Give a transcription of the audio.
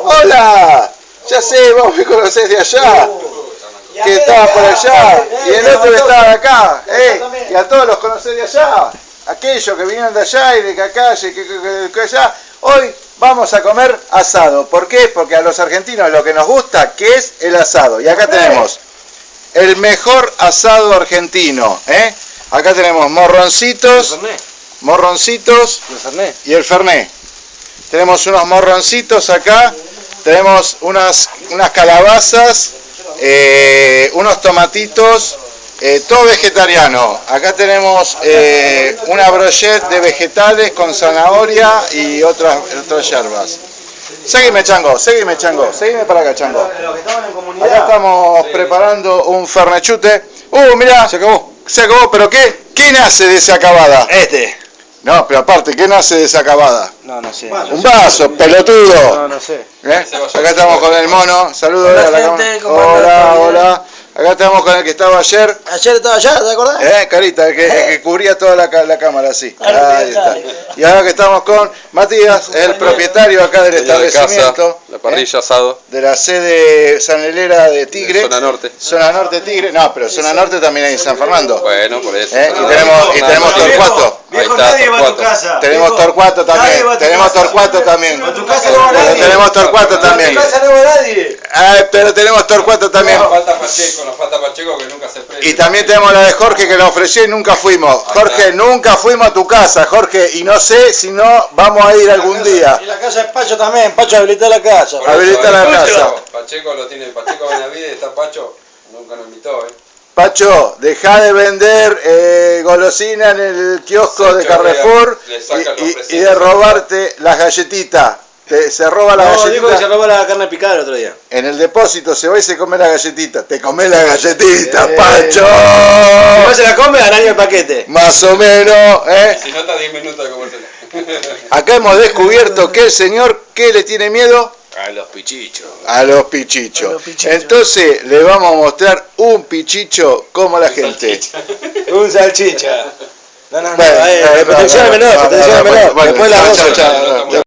Hola, ya sé, vos me conocés de allá, que estabas por allá, y el otro que estaba acá, y a todos los conocés de allá, aquellos que vinieron de allá y de acá, que allá. Hoy vamos a comer asado. ¿Por qué? Porque a los argentinos lo que nos gusta, que es el asado. Y acá tenemos el mejor asado argentino, Acá tenemos morroncitos y el fernet. Tenemos unos morroncitos acá, tenemos unas calabazas, unos tomatitos, todo vegetariano. Acá tenemos una brochette de vegetales con zanahoria y otras yerbas. Seguime, Chango, seguime para acá, Chango. Acá estamos preparando un fernechute. Mirá, se acabó, pero ¿qué nace de esa acabada? No, pero aparte, ¿qué nace de esa acabada? No sé. Un vaso, pelotudo. No sé. Acá estamos con el mono. Saludos a la cámara. Hola. Acá estamos con el que estaba ayer. Ayer estaba allá, ¿te acordás? Carita, el que cubría toda la cámara, así. Ahí está. Y ahora que estamos con Matías, el propietario acá del establecimiento. La parrilla asado. De la sede sanelera de Tigre. Zona Norte. Zona Norte Tigre. No, pero Zona Norte también hay en San Fernando. Bueno, por eso. Y tenemos Torcuato. Viejo, nadie va a tu casa. Tenemos Torcuato también. Tenemos Torcuato también. A tu casa no va nadie. Tenemos Torcuato también. A tu casa no va nadie. Pero tenemos Torcuato también. Nos falta Pacheco que nunca se prende. Y también tenemos la de Jorge que la ofrecí y nunca fuimos. Jorge, nunca fuimos a tu casa, Jorge, y no sé si no vamos a ir algún día. Y la casa de Pacho también, Pacho habilita la casa. Habilita la casa. Pacheco lo tiene, Pacheco Benavides, está Pacho, nunca nos invitó, Pacho, deja de vender golosina en el kiosco de Carrefour y de robarte las galletitas. Se roba las galletitas. Dijo que se robó la carne picada el otro día. En el depósito se va y se come la galletita. Te comés la galletita, Pacho. Si no se la come, ganar el paquete. Más o menos, Si no está 10 minutos de comérsela. Acá hemos descubierto que el señor, ¿qué le tiene miedo? A los pichichos. A los pichichos. Entonces le vamos a mostrar un pichicho como la gente. Un salchicha. Bueno, Atención al menor, atención al menor. Después la 12.